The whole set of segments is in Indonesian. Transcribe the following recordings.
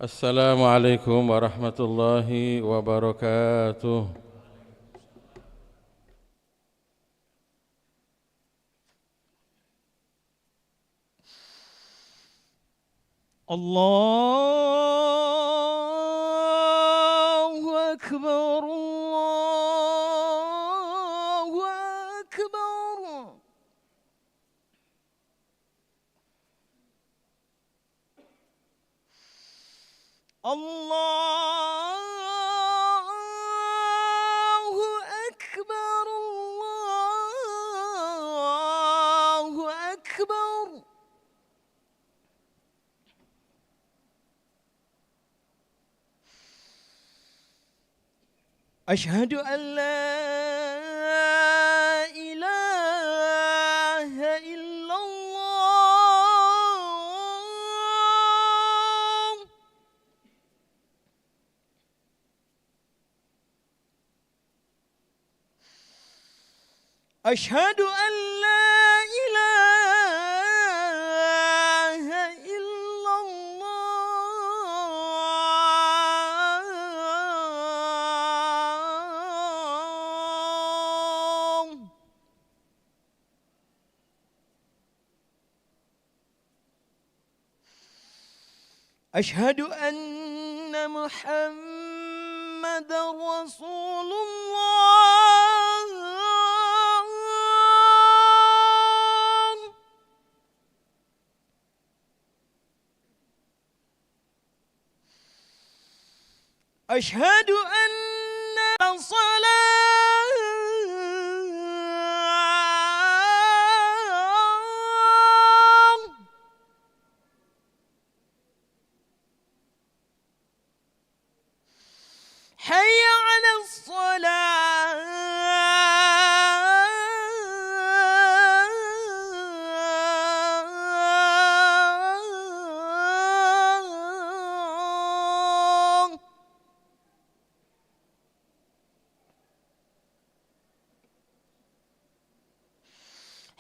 Assalamualaikum warahmatullahi wabarakatuh. Allahu Akbar, Allahu Akbar. Allahu Akbar, Allahu Akbar. أشهد أن لا إله إلا الله. أشهد أن لا إله إلا الله. أشهد أن محمد رسول الله. أشهد أن الصلاة حي على الصلاة.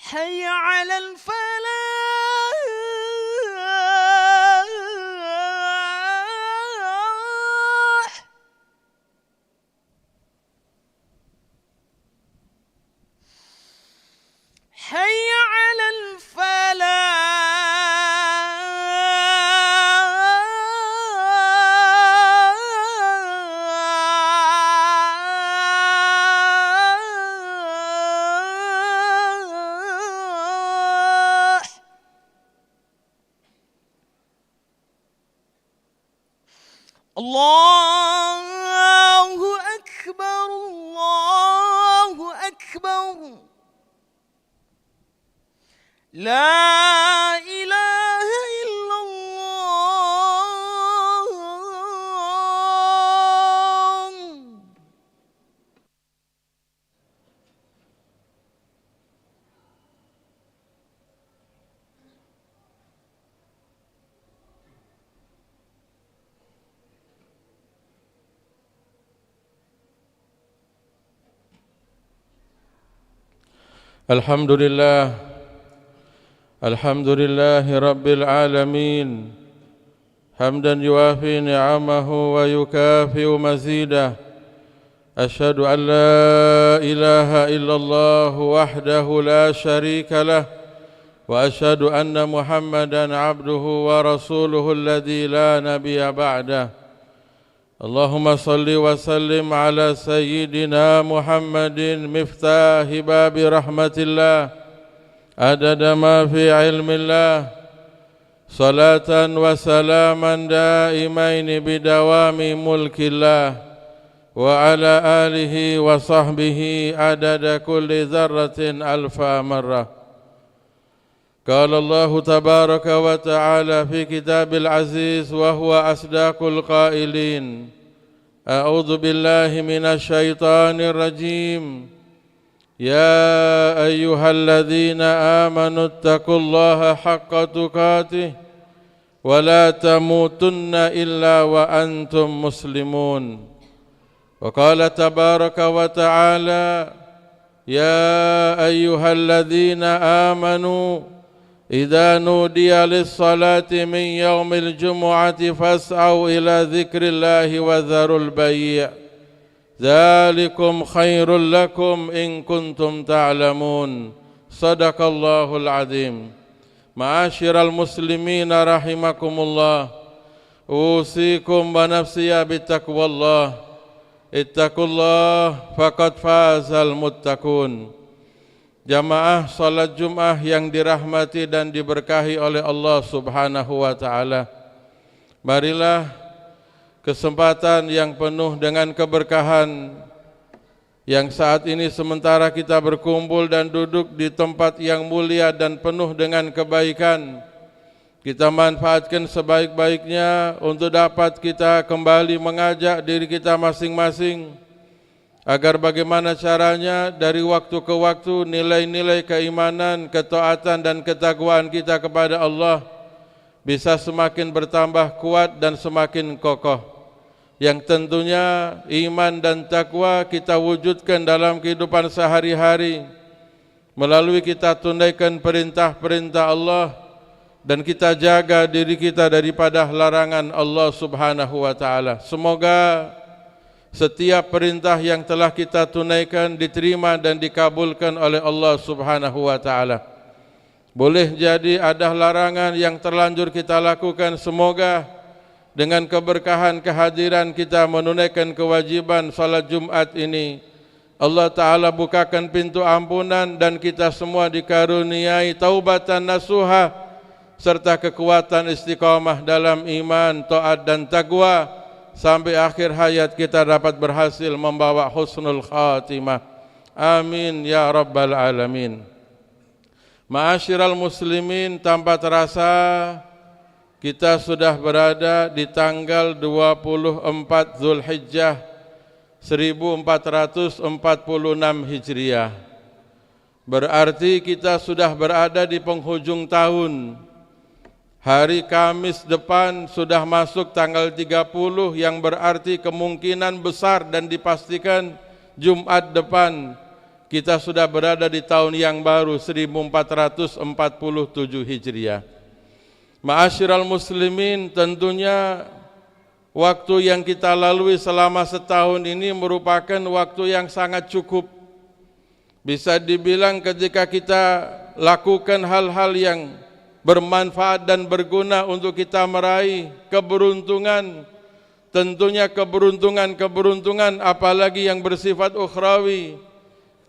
حي على الفلاح. حي على الفلاح. الله أكبر، الله أكبر. لا إله إلا الله. الحمد لله رب العالمين، حمدا يوافي نعمه ويكافئ مزيده. أشهد أن لا إله إلا الله وحده لا شريك له، وأشهد أن محمدا عبده ورسوله الذي لا نبي بعده. اللهم صل وسلم على سيدنا محمد مفتاح باب رحمة الله عدد ما في علم الله، صلاة وسلاما دائمين بدوام ملك الله، وعلى آله وصحبه عدد كل ذرة ألف مرة. قال الله تبارك وتعالى في كتاب العزيز وهو أصدق القائلين: أعوذ بالله من الشيطان الرجيم. يا أيها الذين آمنوا اتقوا الله حق تقاته ولا تموتن إلا وأنتم مسلمون. وقال تبارك وتعالى: يا أيها الذين آمنوا إذا نودي للصلاة من يوم الجمعة فاسعوا إلى ذكر الله وذروا البيع ذلكم خير لكم إن كنتم تعلمون صدق الله العظيم. معاشر المسلمين رحمكم الله، أوصيكم ونفسي بتقوى الله. اتقوا الله فقد فاز المتقون. Jamaah salat Jum'ah yang dirahmati dan diberkahi oleh Allah Subhanahu wa Ta'ala, marilah kesempatan yang penuh dengan keberkahan yang saat ini sementara kita berkumpul dan duduk di tempat yang mulia dan penuh dengan kebaikan, kita manfaatkan sebaik-baiknya untuk dapat kita kembali mengajak diri kita masing-masing agar bagaimana caranya dari waktu ke waktu nilai-nilai keimanan, ketaatan dan ketakwaan kita kepada Allah bisa semakin bertambah kuat dan semakin kokoh, yang tentunya iman dan takwa kita wujudkan dalam kehidupan sehari-hari melalui kita tunaikan perintah-perintah Allah dan kita jaga diri kita daripada larangan Allah Subhanahu wa Ta'ala. Semoga setiap perintah yang telah kita tunaikan diterima dan dikabulkan oleh Allah Subhanahu wa Ta'ala. Boleh jadi ada larangan yang terlanjur kita lakukan, semoga dengan keberkahan kehadiran kita menunaikan kewajiban salat Jumat ini, Allah Ta'ala bukakan pintu ampunan dan kita semua dikaruniai taubatan nasuha serta kekuatan istiqamah dalam iman, taat dan taqwa sampai akhir hayat kita dapat berhasil membawa husnul khatimah. Amin ya rabbal alamin. Ma'asyiral muslimin, tanpa terasa kita sudah berada di tanggal 24 Zulhijjah 1446 Hijriah. Berarti kita sudah berada di penghujung tahun. Hari Kamis depan sudah masuk tanggal 30, yang berarti kemungkinan besar dan dipastikan Jumat depan kita sudah berada di tahun yang baru 1447 Hijriah. Ma'asyiral muslimin, tentunya waktu yang kita lalui selama setahun ini merupakan waktu yang sangat cukup. Bisa dibilang ketika kita lakukan hal-hal yang bermanfaat dan berguna untuk kita meraih keberuntungan, tentunya keberuntungan apalagi yang bersifat ukhrawi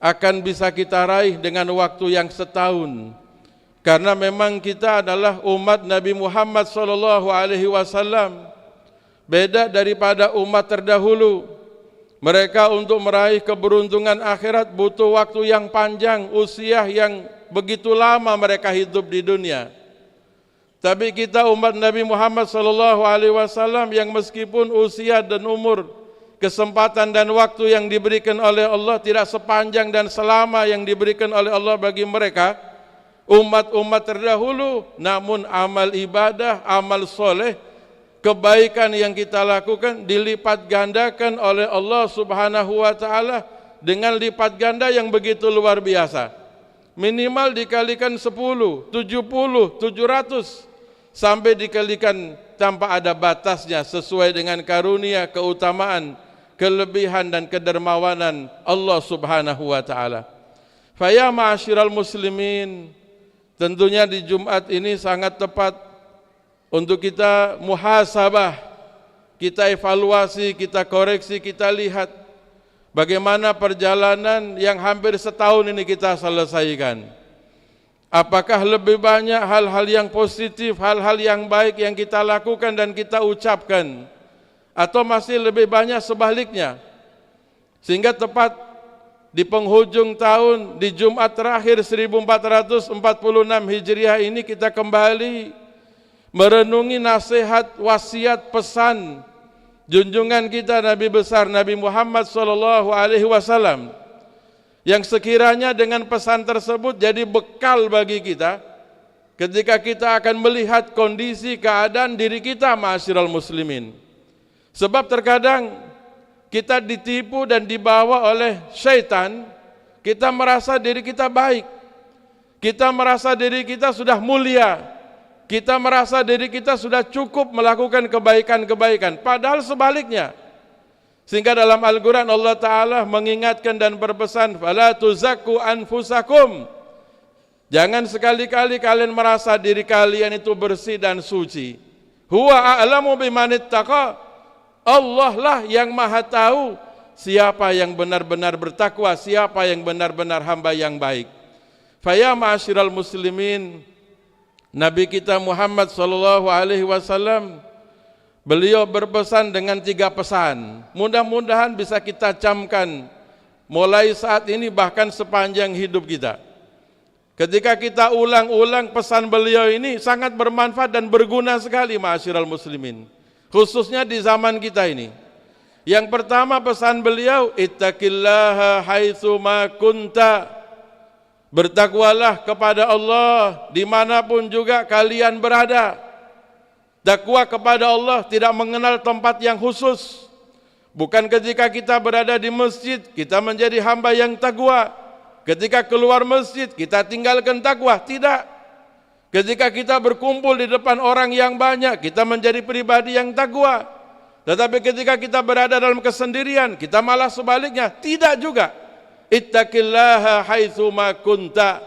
akan bisa kita raih dengan waktu yang setahun. Karena memang kita adalah umat Nabi Muhammad SAW, beda daripada umat terdahulu. Mereka untuk meraih keberuntungan akhirat butuh waktu yang panjang, usia yang begitu lama mereka hidup di dunia. Tapi kita umat Nabi Muhammad SAW yang meskipun usia dan umur, kesempatan dan waktu yang diberikan oleh Allah tidak sepanjang dan selama yang diberikan oleh Allah bagi mereka, umat-umat terdahulu, namun amal ibadah, amal soleh, kebaikan yang kita lakukan dilipat gandakan oleh Allah Subhanahu wa Ta'ala dengan lipat ganda yang begitu luar biasa. Minimal dikalikan 10, 70, 700 sampai dikalikan tanpa ada batasnya sesuai dengan karunia, keutamaan, kelebihan dan kedermawanan Allah Subhanahu wa Ta'ala. Faya ma'asyiral muslimin, tentunya di Jumat ini sangat tepat untuk kita muhasabah, kita evaluasi, kita koreksi, kita lihat bagaimana perjalanan yang hampir setahun ini kita selesaikan. Apakah lebih banyak hal-hal yang positif, hal-hal yang baik yang kita lakukan dan kita ucapkan, atau masih lebih banyak sebaliknya? Sehingga tepat di penghujung tahun, di Jumat terakhir 1446 Hijriah ini kita kembali merenungi nasihat, wasiat, pesan junjungan kita Nabi besar Nabi Muhammad SAW, yang sekiranya dengan pesan tersebut jadi bekal bagi kita ketika kita akan melihat kondisi keadaan diri kita, ma'asyiral muslimin. Sebab terkadang kita ditipu dan dibawa oleh syaitan, kita merasa diri kita baik, Kita merasa diri kita sudah mulia, kita merasa diri kita sudah cukup melakukan kebaikan-kebaikan, padahal sebaliknya. Sehingga dalam Al-Quran Allah Ta'ala mengingatkan dan berpesan, fala tuzakku anfusakum, jangan sekali-kali kalian merasa diri kalian itu bersih dan suci. Huwa a'lamu bimanittaqa, Allah lah yang maha tahu siapa yang benar-benar bertakwa, siapa yang benar-benar hamba yang baik. Faya ma'asyiral muslimin, Nabi kita Muhammad sallallahu alaihi wasallam, beliau berpesan dengan 3 pesan. Mudah-mudahan bisa kita camkan mulai saat ini bahkan sepanjang hidup kita. Ketika kita ulang-ulang pesan beliau ini sangat bermanfaat dan berguna sekali ma'asyiral muslimin, khususnya di zaman kita ini. Yang pertama pesan beliau, ittaqillaha haitsu ma kunta, bertakwalah kepada Allah dimanapun juga kalian berada. Takwa kepada Allah tidak mengenal tempat yang khusus. Bukan ketika kita berada di masjid kita menjadi hamba yang takwa, ketika keluar masjid kita tinggalkan takwa, tidak. Ketika kita berkumpul di depan orang yang banyak kita menjadi pribadi yang takwa, tetapi ketika kita berada dalam kesendirian kita malah sebaliknya, tidak juga. Ittaqillaha haitsu ma kunta,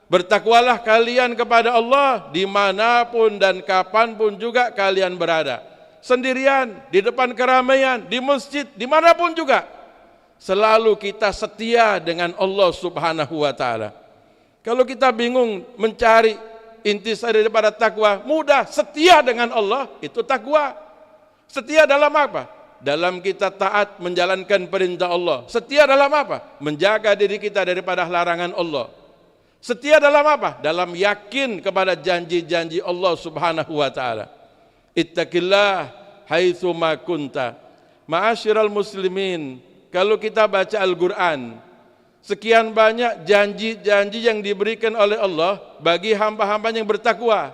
bertakwalah kalian kepada Allah dimanapun dan kapanpun juga kalian berada, sendirian, di depan keramaian, di masjid, dimanapun juga. Selalu kita setia dengan Allah subhanahu wa ta'ala. Kalau kita bingung mencari intisari daripada takwa, mudah, setia dengan Allah, itu takwa. Setia dalam apa? Dalam kita taat menjalankan perintah Allah. Setia dalam apa? Menjaga diri kita daripada larangan Allah. Setia dalam apa? Dalam yakin kepada janji-janji Allah subhanahu wa ta'ala. Ittaqillah haitsu ma kunta. Ma'asyiral muslimin, kalau kita baca Al-Quran, sekian banyak janji-janji yang diberikan oleh Allah bagi hamba-hamba yang bertakwa,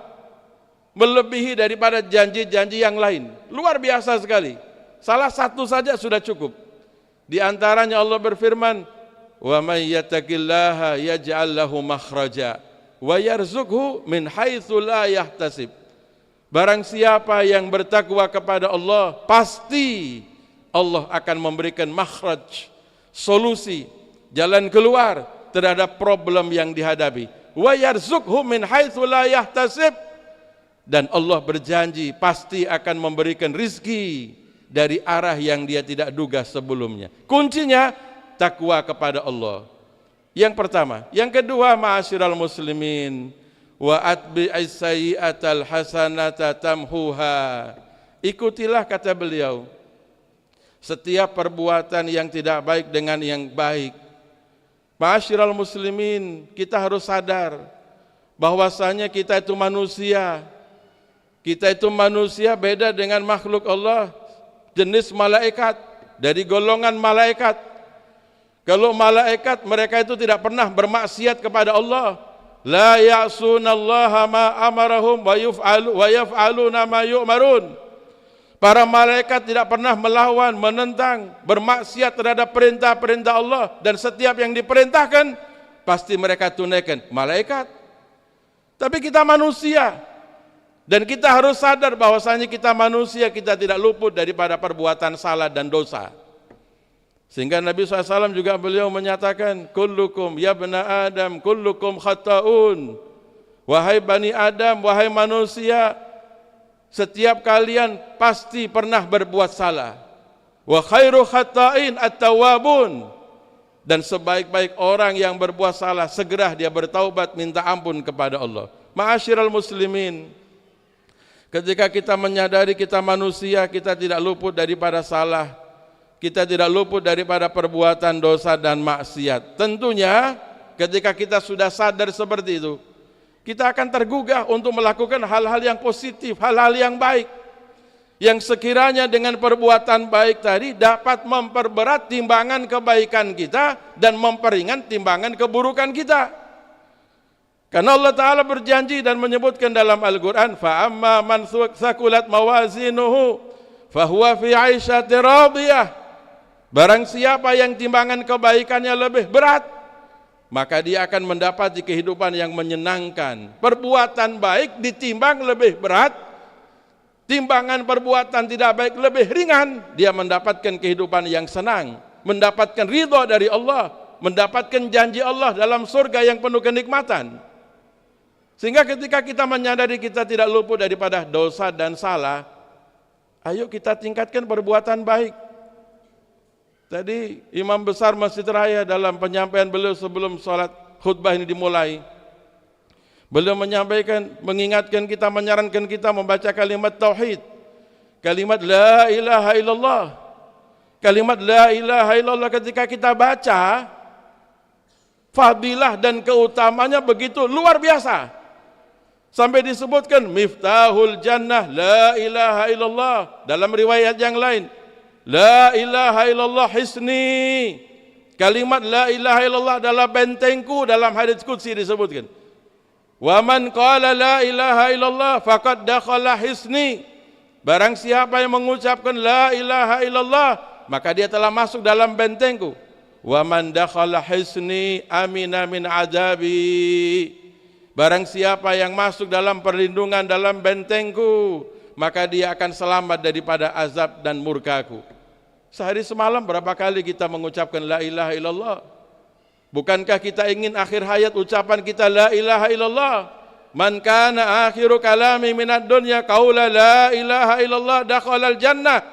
melebihi daripada janji-janji yang lain. Luar biasa sekali. Salah satu saja sudah cukup. Di antaranya Allah berfirman, wa may yattaqillaha yaj'al lahu makhraja wa yarzuqhu min haitsu la yahtasib. Barang siapa yang bertakwa kepada Allah, pasti Allah akan memberikan makhraj, solusi, jalan keluar terhadap problem yang dihadapi. Wa yarzuqhu min haitsu la yahtasib, dan Allah berjanji pasti akan memberikan rizki dari arah yang dia tidak duga sebelumnya. Kuncinya takwa kepada Allah. Yang pertama. Yang kedua, ma'asyiral muslimin, wa atbi'is sayyi'atal hasanata tamhuha. Ikutilah, kata beliau, setiap perbuatan yang tidak baik dengan yang baik. Ma'asyiral muslimin, kita harus sadar bahwasanya kita itu manusia. Kita itu manusia beda dengan makhluk Allah, jenis malaikat, dari golongan malaikat. Kalau malaikat, mereka itu tidak pernah bermaksiat kepada Allah. La ya'sunallaha ma amarahum wa yaf'aluna ma yu'marun. Para malaikat tidak pernah melawan, menentang, bermaksiat terhadap perintah-perintah Allah, dan setiap yang diperintahkan pasti mereka tunaikan. Malaikat. Tapi kita manusia, dan kita harus sadar bahwasanya kita manusia, kita tidak luput daripada perbuatan salah dan dosa. Sehingga Nabi SAW juga beliau menyatakan, kullukum ya bani Adam, kullukum khata'un. Wahai Bani Adam, wahai manusia, setiap kalian pasti pernah berbuat salah. Wa khairu khata'in at-tawwabun. Dan sebaik-baik orang yang berbuat salah, segera dia bertaubat, minta ampun kepada Allah. Ma'asyiral muslimin, ketika kita menyadari kita manusia, kita tidak luput daripada salah, kita tidak luput daripada perbuatan dosa dan maksiat. Tentunya ketika kita sudah sadar seperti itu, kita akan tergugah untuk melakukan hal-hal yang positif, hal-hal yang baik, yang sekiranya dengan perbuatan baik tadi dapat memperberat timbangan kebaikan kita dan memperingan timbangan keburukan kita. Karena Allah Ta'ala berjanji dan menyebutkan dalam Al-Quran, فَأَمَّا مَنْ ثَقُلَتْ مَوَازِينُهُ فَهُوَ فِي عَيْشَةٍ رَاضِيَةٍ. Barang siapa yang timbangan kebaikannya lebih berat, maka dia akan mendapati kehidupan yang menyenangkan. Perbuatan baik ditimbang lebih berat, timbangan perbuatan tidak baik lebih ringan, dia mendapatkan kehidupan yang senang, mendapatkan ridha dari Allah, mendapatkan janji Allah dalam surga yang penuh kenikmatan. Sehingga ketika kita menyadari kita tidak luput daripada dosa dan salah, ayo kita tingkatkan perbuatan baik. Tadi Imam Besar Masjid Raya dalam penyampaian beliau sebelum sholat khutbah ini dimulai, beliau menyampaikan, mengingatkan kita, menyarankan kita membaca kalimat tauhid, kalimat la ilaha illallah. Kalimat la ilaha illallah ketika kita baca, fadilah dan keutamanya begitu luar biasa. Sampai disebutkan miftahul jannah la ilaha illallah. Dalam riwayat yang lain, la ilaha illallah hisni. Kalimat la ilaha illallah adalah bentengku, dalam hadits qudsi disebutkan. Wa man qala la ilaha illallah faqad dakhala hisni. Barang siapa yang mengucapkan la ilaha illallah, maka dia telah masuk dalam bentengku. Wa man dakhala hisni amina min adabi. Barang siapa yang masuk dalam perlindungan dalam bentengku, maka dia akan selamat daripada azab dan murkaku. Sehari semalam berapa kali kita mengucapkan la ilaha illallah? Bukankah kita ingin akhir hayat ucapan kita la ilaha illallah? Man kana akhiru kalami minad dunya qaula la ilaha illallah dakhalal jannah.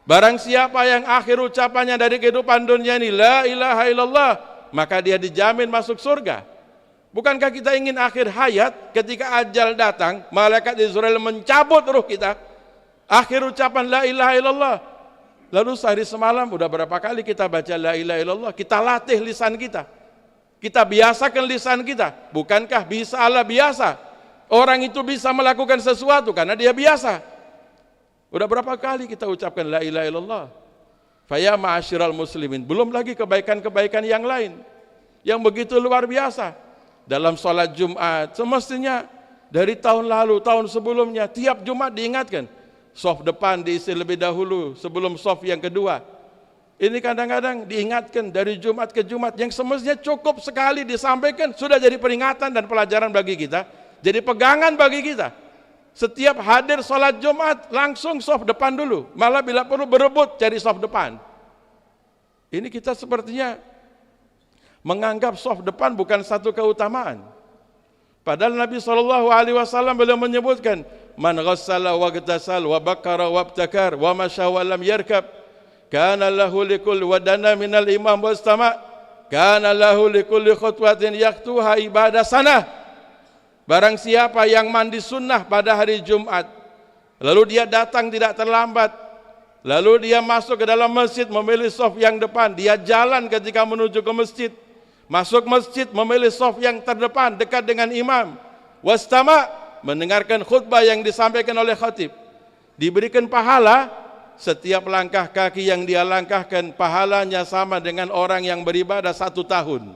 Barang siapa yang akhir ucapannya dari kehidupan dunia ini la ilaha illallah, maka dia dijamin masuk surga. Bukankah kita ingin akhir hayat ketika ajal datang, malaikat Israel mencabut ruh kita, akhir ucapan la ilaha illallah. Lalu sehari semalam udah berapa kali kita baca la ilaha illallah? Kita latih lisan kita, kita biasakan lisan kita. Bukankah bisa Allah biasa? Orang itu bisa melakukan sesuatu karena dia biasa. Udah berapa kali kita ucapkan la ilaha illallah? Faya ma'asyiral muslimin. Belum lagi kebaikan-kebaikan yang lain yang begitu luar biasa. Dalam sholat Jumat, semestinya dari tahun lalu, tahun sebelumnya, tiap Jumat diingatkan, shaf depan diisi lebih dahulu sebelum shaf yang kedua. Ini kadang-kadang diingatkan dari Jumat ke Jumat, yang semestinya cukup sekali disampaikan, sudah jadi peringatan dan pelajaran bagi kita, jadi pegangan bagi kita. Setiap hadir sholat Jumat, langsung shaf depan dulu, malah bila perlu berebut cari shaf depan. Ini kita sepertinya menganggap shaf depan bukan satu keutamaan. Padahal Nabi SAW beliau menyebutkan, man ghassala wa gtasal wa bakara wa abtakar wa masya wa lam yarkab kana lahu likul wadana minal imam wastama kana lahu likulli khutwatin yaktuha ibadah sanah. Barang siapa yang mandi sunnah pada hari Jumat, lalu dia datang tidak terlambat, lalu dia masuk ke dalam masjid memilih shaf yang depan, dia jalan ketika menuju ke masjid, masuk masjid memilih shaf yang terdepan dekat dengan imam, wastama, mendengarkan khutbah yang disampaikan oleh khatib, diberikan pahala. Setiap langkah kaki yang dia langkahkan pahalanya sama dengan orang yang beribadah 1 tahun.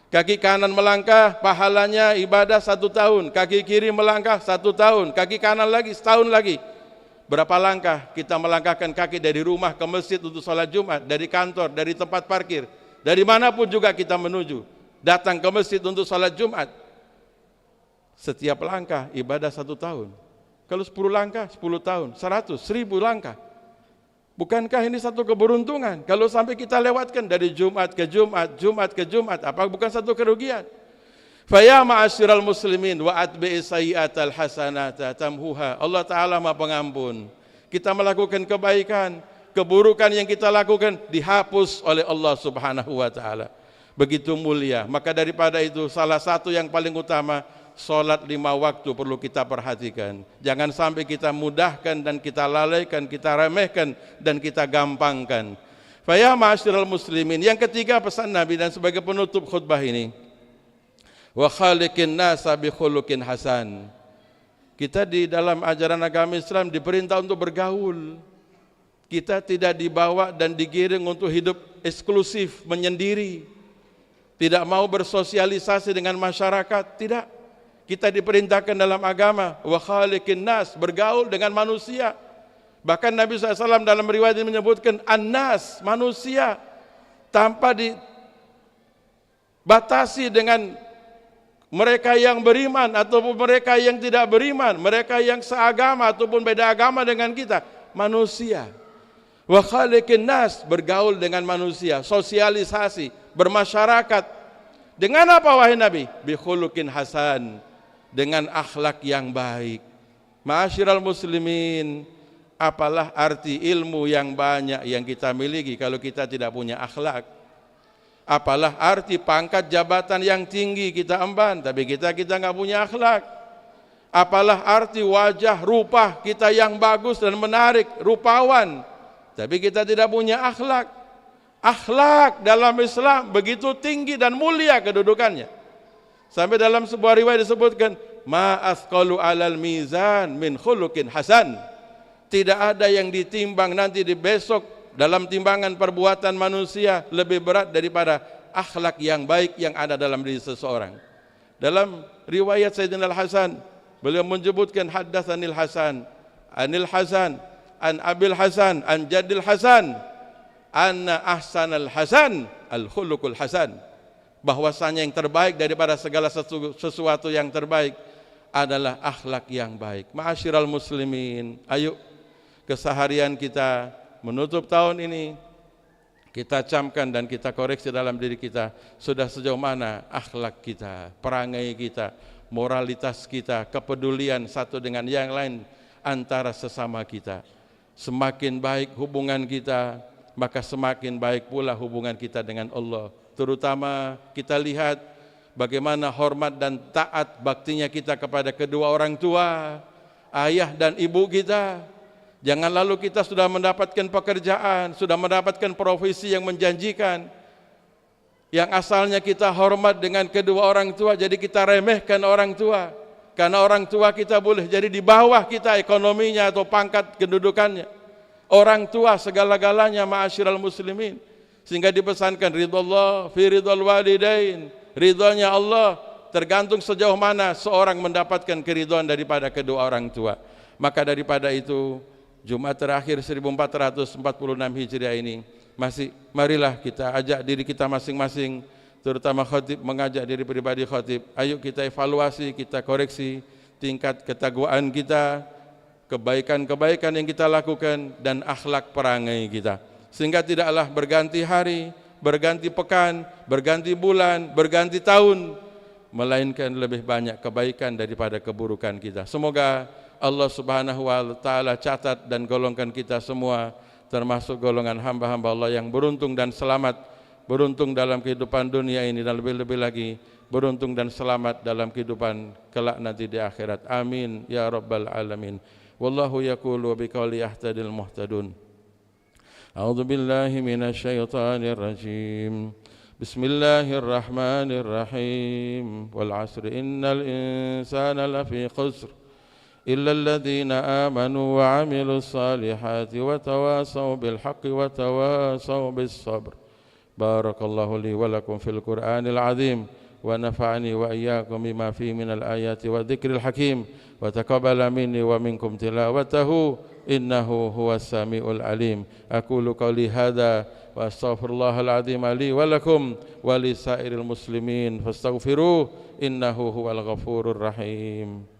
Kaki kanan melangkah pahalanya ibadah 1 tahun, kaki kiri melangkah 1 tahun, kaki kanan lagi setahun lagi. Berapa langkah kita melangkahkan kaki dari rumah ke masjid untuk sholat Jumat, dari kantor, dari tempat parkir, dari manapun juga kita menuju, datang ke masjid untuk sholat Jumat. Setiap langkah ibadah 1 tahun. Kalau 10 langkah 10 tahun, 100, 1000 langkah. Bukankah ini satu keberuntungan? Kalau sampai kita lewatkan dari Jumat ke Jumat, Jumat ke Jumat, apa bukan satu kerugian? Faya ma'asyiral muslimin wa atbi'i sayyi'atal hasanata tamhuha. Allah Ta'ala Maha Pengampun. Kita melakukan kebaikan, keburukan yang kita lakukan dihapus oleh Allah Subhanahu wa Ta'ala. Begitu mulia. Maka daripada itu salah satu yang paling utama, sholat 5 waktu perlu kita perhatikan. Jangan sampai kita mudahkan dan kita lalaikan, kita remehkan dan kita gampangkan. Faya ma'asyiral muslimin. Yang ketiga pesan Nabi dan sebagai penutup khutbah ini, wa khaliqin nasa bi khuluqin hasan. Kita di dalam ajaran agama Islam diperintah untuk bergaul. Kita tidak dibawa dan digiring untuk hidup eksklusif, menyendiri. Tidak mau bersosialisasi dengan masyarakat, tidak. Kita diperintahkan dalam agama wa khaliqin nas, bergaul dengan manusia. Bahkan Nabi SAW dalam riwayat ini menyebutkan an-nas, manusia, tanpa Batasi dengan mereka yang beriman ataupun mereka yang tidak beriman, mereka yang seagama ataupun beda agama dengan kita, manusia. Wa khaliqin nas, bergaul dengan manusia, sosialisasi, bermasyarakat. Dengan apa wahai Nabi? Bi khuluqin hasan, dengan akhlak yang baik. Ma'asyiral muslimin, apalah arti ilmu yang banyak yang kita miliki kalau kita tidak punya akhlak? Apalah arti pangkat jabatan yang tinggi kita emban tapi kita nggak punya akhlak? Apalah arti wajah rupa kita yang bagus dan menarik, rupawan, tapi kita tidak punya akhlak? Akhlak dalam Islam begitu tinggi dan mulia kedudukannya. Sampai dalam sebuah riwayat disebutkan, ma asqalu alal mizan min khuluqin hasan. Tidak ada yang ditimbang nanti di besok dalam timbangan perbuatan manusia lebih berat daripada akhlak yang baik yang ada dalam diri seseorang. Dalam riwayat Sayyidina Al-Hasan, beliau menyebutkan haddatsanil Hasan, anil Hasan, an Abil Hasan, an Jaddil Hasan, anna ahsanal Hasan al-khuluqul hasan. Bahwasanya yang terbaik daripada segala sesuatu yang terbaik adalah akhlak yang baik. Ma'asyiral muslimin, ayo keseharian kita menutup tahun ini kita camkan dan kita koreksi dalam diri kita, sudah sejauh mana akhlak kita, perangai kita, moralitas kita, kepedulian satu dengan yang lain antara sesama kita. Semakin baik hubungan kita, maka semakin baik pula hubungan kita dengan Allah. Terutama kita lihat bagaimana hormat dan taat baktinya kita kepada kedua orang tua, ayah dan ibu kita. Jangan lalu kita sudah mendapatkan pekerjaan, sudah mendapatkan profesi yang menjanjikan, yang asalnya kita hormat dengan kedua orang tua, jadi kita remehkan orang tua. Karena orang tua kita boleh jadi di bawah kita ekonominya atau pangkat kedudukannya. Orang tua segala-galanya, ma'asyiral muslimin. Sehingga dipesankan ridhallah fi ridhal walidain, ridhonya Allah tergantung sejauh mana seorang mendapatkan keridhaan daripada kedua orang tua. Maka daripada itu, Jumat terakhir 1446 Hijriah ini, marilah kita ajak diri kita masing-masing, terutama khatib mengajak diri pribadi khatib, ayo kita evaluasi, kita koreksi tingkat ketakwaan kita, kebaikan-kebaikan yang kita lakukan, dan akhlak perangai kita. Sehingga tidaklah berganti hari, berganti pekan, berganti bulan, berganti tahun, melainkan lebih banyak kebaikan daripada keburukan kita. Semoga Allah Subhanahu wa taala catat dan golongkan kita semua termasuk golongan hamba-hamba Allah yang beruntung dan selamat, beruntung dalam kehidupan dunia ini dan lebih-lebih lagi beruntung dan selamat dalam kehidupan kelak nanti di akhirat. Amin ya rabbal alamin. Wallahu yaqulu biqauli yahtadil muhtadun. A'udzu billahi minasy syaithanir rajim. Bismillahirrahmanirrahim. Wal 'asri innal insana lafi khusr إلا الذين آمنوا وعملوا الصالحات وتواصوا بالحق وتواصوا بالصبر. بارك الله لي ولكم في القرآن العظيم ونفعني وإياكم بما فيه من الآيات والذكر الحكيم وتقبل مني ومنكم تلاوته إنه هو السميع العليم. أقول قولي هذا وأستغفر الله العظيم لي ولكم ولسائر المسلمين فاستغفروه إنه هو الغفور الرحيم.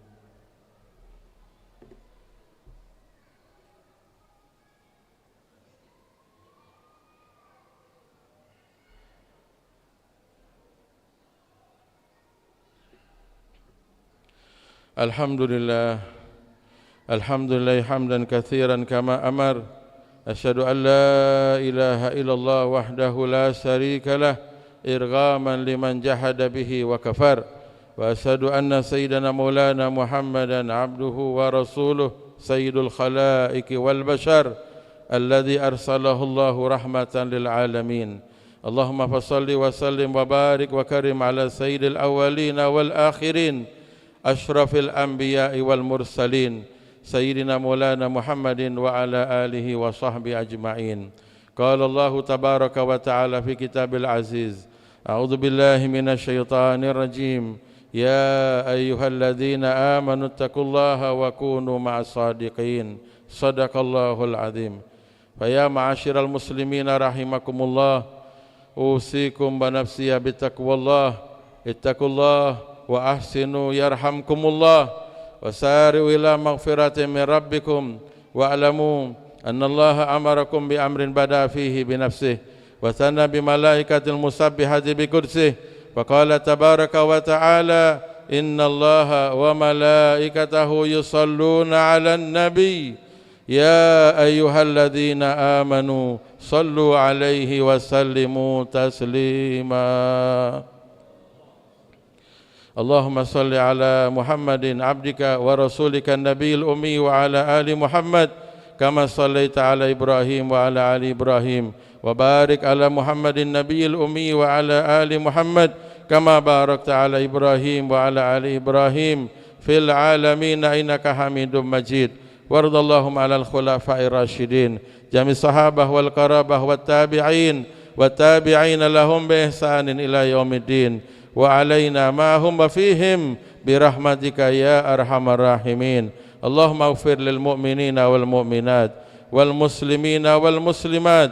Alhamdulillah hamdan katsiran kama amar. Asyhadu an la ilaha illallah wahdahu la syarika lah irghaman liman jahada bihi wa kafar. Wa asyhadu anna sayyidana maulana Muhammadan abduhu wa rasuluh sayyidul khalaiqi wal bashar alladhi arsalahu Allahu rahmatan lil alamin. Allahumma fassalli wa sallim wa barik wa karim ala sayyidil awwalina wal akhirin ashrafil anbiya'i wal mursalin sayyidina maulana Muhammadin wa ala alihi wa sahbihi ajma'in. Qala Allah tabaraka wa ta'ala fi kitabil aziz, a'udzu billahi minasy syaithanir rajim, ya ayyuhalladzina amanu taqullaha wa kunu ma'as shadiqin. Shadaqallahul azim. Fa ya ma'asyiral muslimina rahimakumullah, أوصيكم ونفسي بتقوى الله اتقوا الله وأحسنوا يرحمكم الله وسارعوا إلى مغفرة من ربكم واعلموا أن الله أمركم بأمر بدأ فيه بنفسه وثنى بملائكة المسبحة بقدسه وقال تبارك وتعالى إن الله وملائكته يصلون على النبي يا أيها الذين آمنوا صلوا عليه وسلموا تسليما اللهم صل على محمد عبدك ورسولك النبي الأمي وعلى آل محمد كما صليت على إبراهيم وعلى آل إبراهيم وبارك على محمد النبي الأمي وعلى آل محمد كما باركت على إبراهيم وعلى آل إبراهيم في العالمين إنك حميد مجيد وارض اللهم على الخلفاء الراشدين جميع الصحابة والقرابة والتابعين لهم بإحسان إلى يوم الدين وعلينا معهم وفيهم برحمتك يا أرحم الراحمين اللهم اغفر للمؤمنين والمؤمنات والمسلمين والمسلمات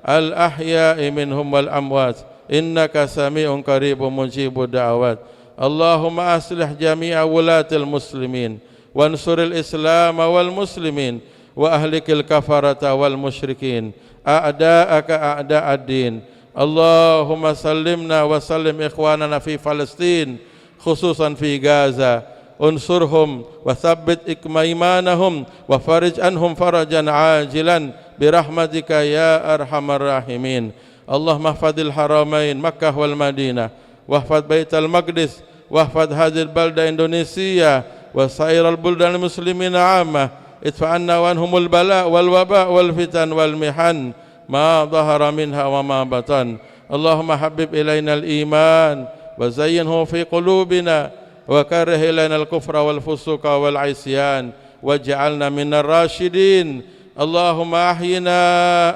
الأحياء منهم والأموات إنك سميع قريب مجيب الدعوات اللهم أصلح جميع ولاة المسلمين وانصر الإسلام والمسلمين وأهلك الكفرة والمشركين أعداءك أعداء الدين اللهم سلمنا وسلم إخواننا في فلسطين خصوصا في غزة انصرهم وثبت إيمانهم وفرج عنهم فرجا عاجلا برحمتك يا أرحم الراحمين اللهم احفظ الحرمين مكة والمدينة واحفظ بيت المقدس واحفظ هذه البلدة إندونيسيا وسائر البلدان المسلمين عامة ادفع عنا وعنهم البلاء والوباء والفتن والمحن ما ظهر منها وما بطن اللهم حبب إلينا الإيمان وزينه في قلوبنا وكره إلينا الكفر والفسوق والعصيان واجعلنا من الراشدين اللهم أحينا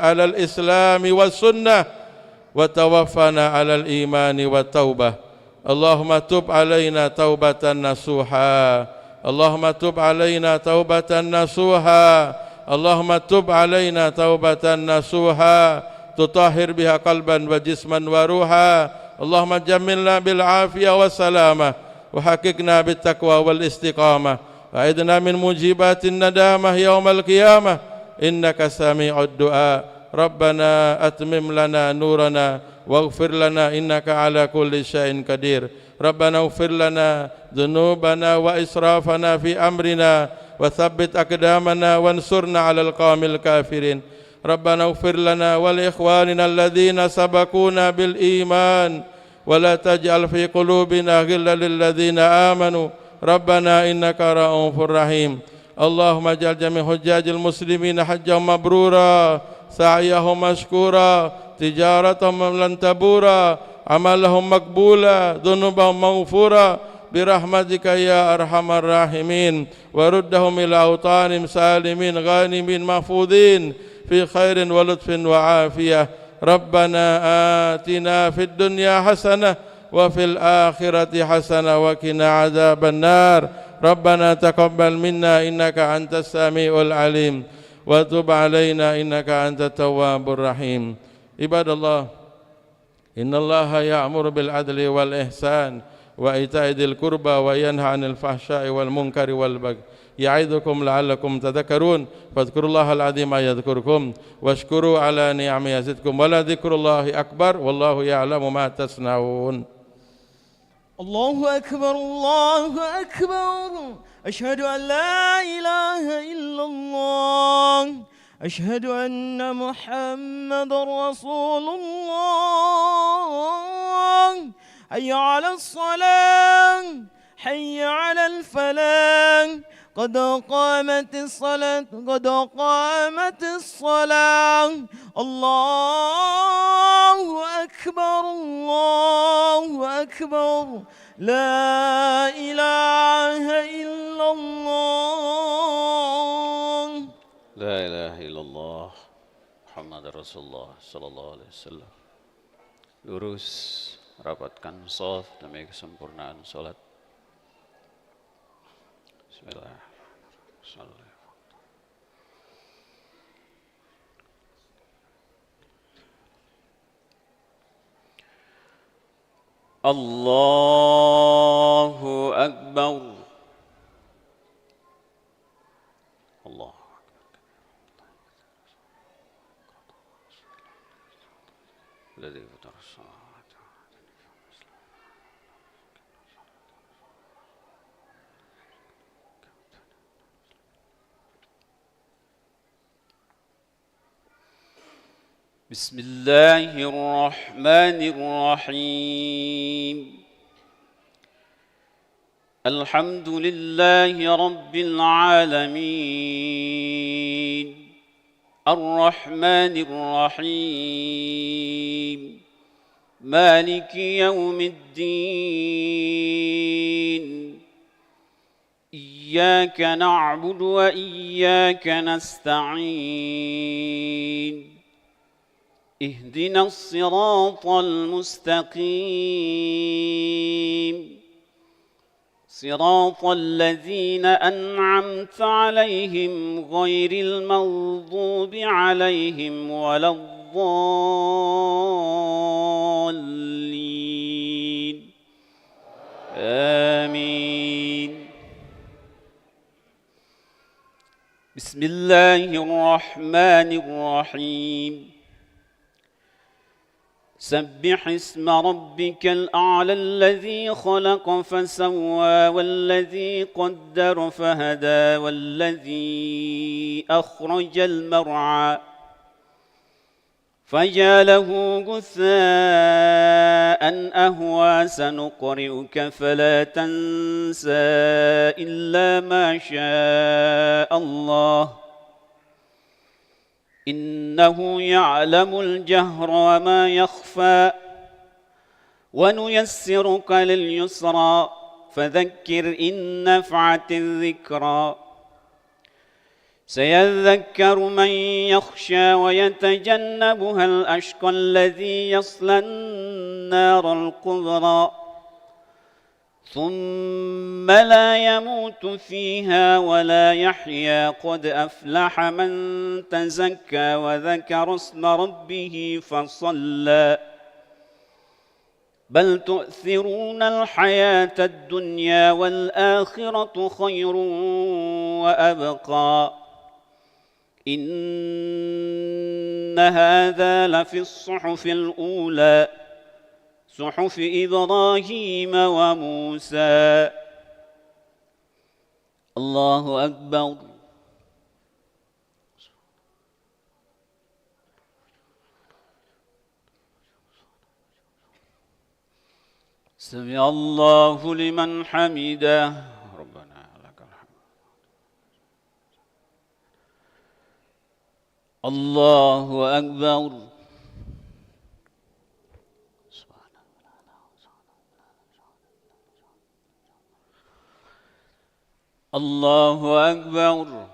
على الإسلام والسنة وتوفنا على الإيمان والتوبة اللهم تب علينا توبة نصوحا اللهم تب علينا توبة نصوحا اللهم تب علينا توبة نصوحا تطهر بها قلبا وجسما وروحا اللهم جملنا بالعافية والسلامة وحققنا بالتقوى والاستقامة وأعذنا من موجبات الندامة يوم القيامة إنك سميع الدعاء ربنا أتمم لنا نورنا واغفر لنا إنك على كل شيء قدير ربنا اغفر لنا ذنوبنا وإسرافنا في أمرنا وثبت أقدامنا وانصرنا على القوم الكافرين ربنا اغفر لنا ولإخواننا الذين سبقونا بالإيمان ولا تجعل في قلوبنا غلا للذين آمنوا ربنا إنك رؤوف رحيم اللهم اجعل جميع حجاج المسلمين حجا مبرورا سعيهم مشكورا تجارتهم لن تبورا عملهم مقبولا ذنوبهم مغفورا برحمتك يا أرحم الراحمين وردهم إلى أوطانهم سالمين غانمين محفوظين في خير ولطف وعافية ربنا آتنا في الدنيا حسنة وفي الآخرة حسنة وقنا عذاب النار ربنا تقبل منا إنك أنت السميع العليم وتب علينا إنك أنت التواب الرحيم عباد الله إن الله يأمر بالعدل والإحسان وإيتاء ذي القربى وينهى عن الفحشاء والمنكر والبغي يعظكم لعلكم تذكرون فاذكروا الله العظيم يذكركم واشكروا على نعمه يزدكم ولذكر الله أكبر والله يعلم ما تصنعون الله أكبر الله أكبر أشهد أن لا إله إلا الله أشهد أن محمد رسول الله حي على الصلاة حي على الفلاح قد قامت الصلاة قد قامت الصلاة الله أكبر لا إله إلا الله لا إله إلا الله محمد Rasulullah sallallahu alaihi wasallam. Lurus, rapatkan shaf demi kesempurnaan salat. Bismillahirrahmanirrahim. الله أكبر. الله الذي فطر السماوات. بسم الله الرحمن الرحيم. الحمد لله رب العالمين الرحمن الرحيم مالك يوم الدين إياك نعبد وإياك نستعين اهدنا الصراط المستقيم صراط الذين أنعمت عليهم غير المغضوب عليهم ولا الضالين آمين. بسم الله الرحمن الرحيم. سبح اسم ربك الأعلى الذي خلق فسوى والذي قدر فهدى والذي أخرج المرعى فجعله غثاء أهوى سنقرئك فلا تنسى إلا ما شاء الله إنه يعلم الجهر وما يخفى ونيسرك لليسرى فذكر إن نفعت الذكرى سيذكر من يخشى ويتجنبها الأشقى الذي يصلى النار الكبرى ثم لا يموت فيها ولا يحيا قد أفلح من تزكى وذكر اسم ربه فصلى بل تؤثرون الحياة الدنيا والآخرة خير وأبقى إن هذا لفي الصحف الأولى صحف إبراهيم وموسى. الله أكبر. سمع الله لمن حمده ربنا لك الحمد. الله أكبر. الله أكبر.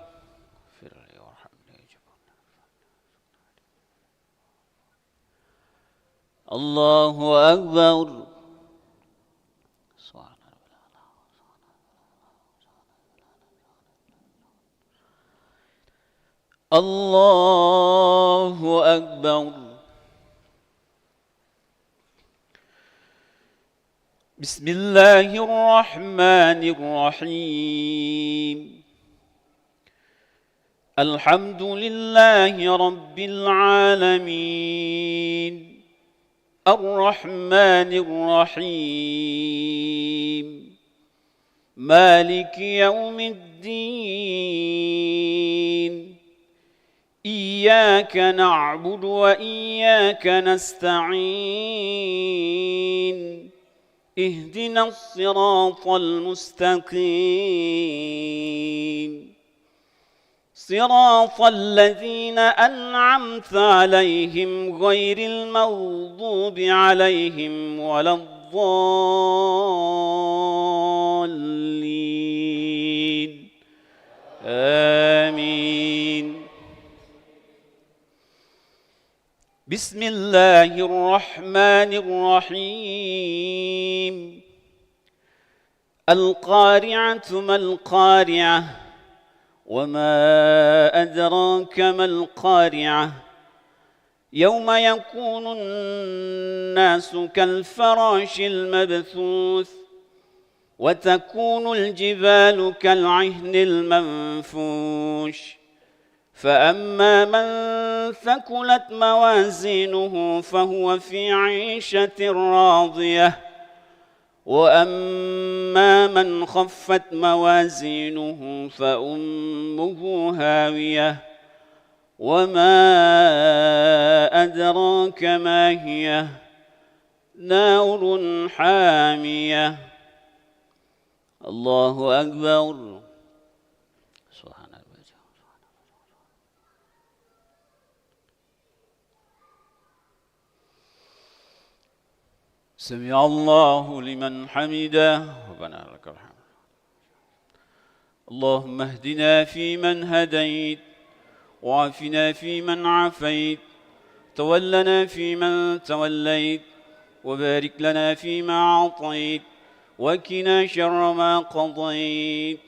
الله أكبر. الله أكبر. بسم الله الرحمن الرحيم. الحمد لله رب العالمين الرحمن الرحيم مالك يوم الدين إياك نعبد وإياك نستعين اهدنا الصراط المستقيم صراط الذين أنعمت عليهم غير المغضوب عليهم ولا الضالين آمين. بسم الله الرحمن الرحيم. القارعة ما القارعة وما أدراك ما القارعة يوم يكون الناس كالفراش المبثوث وتكون الجبال كالعهن المنفوش فأما من ثقلت موازينه فهو في عيشة راضية وأما من خفت موازينه فأمه هاوية وما أدراك ما هي نار حامية. الله أكبر. سبحان الله. سمع الله لمن حمده ربنا لك الحمد. اللهم اهدنا فيمن هديت وعافنا فيمن عافيت تولنا فيمن توليت وبارك لنا فيما أعطيت وقنا شر ما قضيت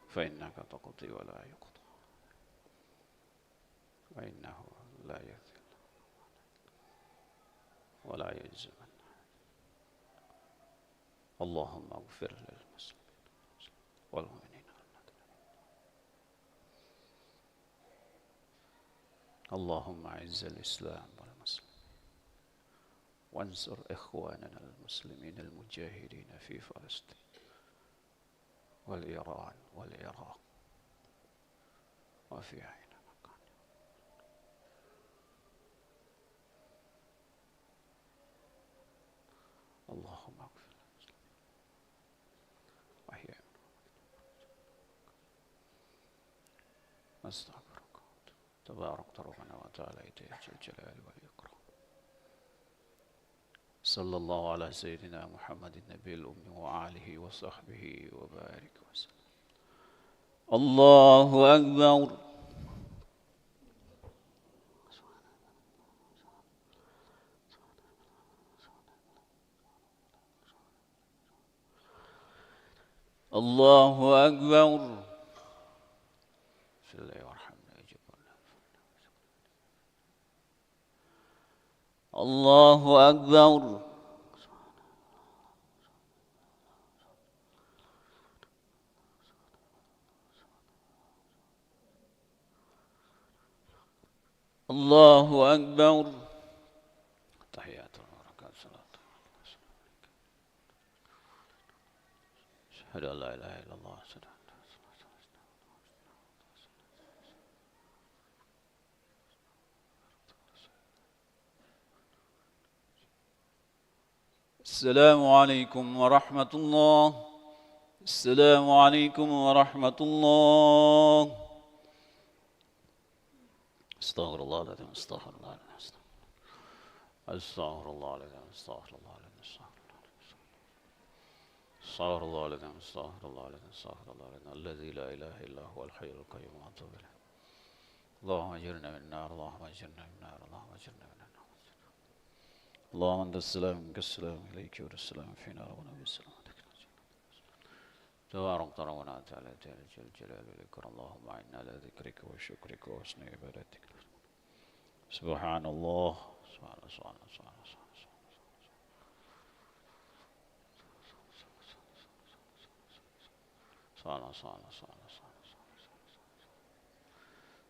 فإنك تقضي ولا يقضى وإنه لا يذل ولا يعز من اللهم اغفر للمسلمين والمؤمنين اللهم أعز الإسلام والمسلمين وانصر إخواننا المسلمين المجاهدين في فلسطين والإيران والعراق وفي أي مكان. اللهم اغفر للمسلمين وأحيهم نستغفرك تبارك ربنا وتعالى ذو الجلال والإكرام. صلى الله على سيدنا محمد النبي الأمي وآله وصحبه وبارك وسلم. الله أكبر. الله أكبر. الله أكبر. الله أكبر. تحيات وبركات صلاة. أشهد أن لا إله إلا الله. السلام عليكم ورحمة الله. السلام عليكم ورحمة الله. استغفر الله العظيم. استغفر الله العظيم. استغفر الله العظيم. استغفر الله العظيم. استغفر الله العظيم. استغفر الله العظيم. استغفر الله العظيم الذي لا إله إلا هو الحي القيوم وأتوب إليه. اللهم أجرنا من النار. اللهم أجرنا من النار. اللهم أجرنا من النار. اللهم أنت السلام منك السلام إليك يرد السلام فينا ربنا بالسلام. تبارك ربنا وتعالى جل جلاله والإكرام. اللهم أعنا على ذكرك وشكرك وحسن عبادتك. سبحان الله. سبحان الله. سبحان الله. سبحان الله. سبحان الله. سبحان الله.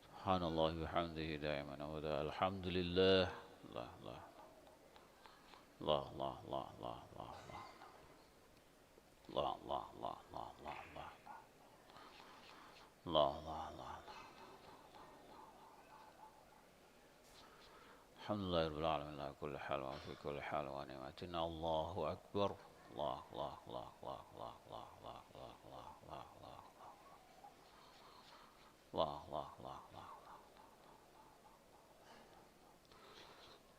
سبحان الله بحمده دائما أبدا. الحمد لله. الله الله الله الله الله الله الله الله الله الله الله الله الله الله الله. الحمد لله رب العالمين على كل حال وفي كل حال ونعمتنا. الله أكبر. الله الله الله الله الله الله الله الله الله الله الله الله الله.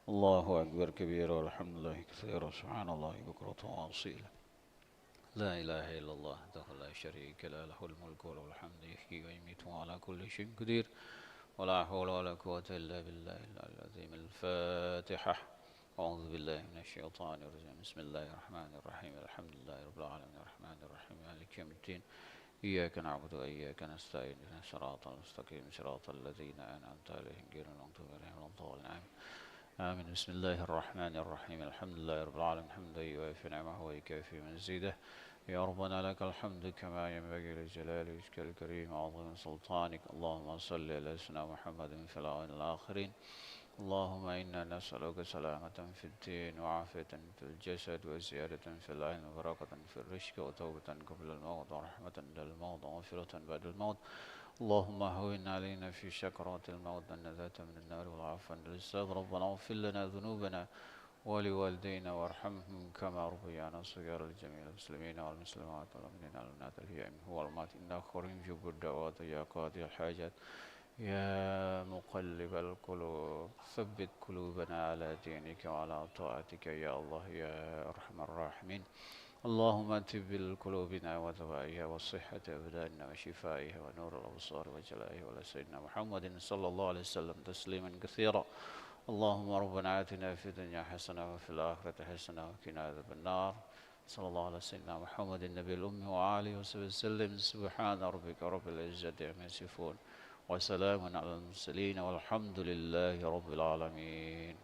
الله أكبر كبيرا والحمد لله كثيرا سبحان الله بكرة وأصيلا. لا إله إلا الله وحده لا شريك له له الملك وله الحمد يحيي ويميت وعلى كل شيء قدير ولا حول ولا قوة إلا بالله العظيم. الفاتحة. أعوذ بالله من الشيطان الرجيم. بسم الله الرحمن الرحيم. الحمد لله رب العالمين الرحمن الرحيم مالك يوم الدين إياك نعبد وإياك نستعين اهدنا الصراط المستقيم صراط الذين أنعمت عليهم غير المغضوب عليهم ولا الضالين آمين. بسم الله الرحمن الرحيم. الحمد لله رب العالمين حمدا يوافي نعمه ويكافي مزيده. يا ربنا لك الحمد كما ينبغي لجلال وجهك الكريم وعظيم سلطانك. اللهم صل على سيدنا محمد في الأولين والآخرين. اللهم إنا نسألك سلامة في الدين وعافية في الجسد وزيادة في العلم وبركة في الرزق وتوبة قبل الموت ورحمة عند الموت ومغفرة بعد الموت. اللهم هون علينا في سكرات الموت النجاة من النار والعفو عند الحساب. ربنا اغفر لنا ذنوبنا ولوالدينا وارحمهم كما ربيانا صغارا. لجميع المسلمين والمسلمات والمؤمنين والمؤمنات الأحياء منهم والأموات إنك قريب مجيب الدعوات يا قاضي الحاجات يا مقلب القلوب ثبت قلوبنا على دينك وعلى طاعتك يا الله يا أرحم الراحمين. اللهم طب قلوبنا ودوائها والصحة أبداننا وشفائها ونور الأبصار وجلائها وعلى سيدنا محمد صلى الله عليه وسلم تسليما كثيرا. اللهم ربنا آتنا في الدنيا حسنة وفي الآخرة حسنة وقنا عذاب النار. صلى الله على سيدنا محمد النبي الأمي وآله وصحبه وسلم. سبحان ربك رب العزة عما يصفون وسلام على المرسلين والحمد لله رب العالمين.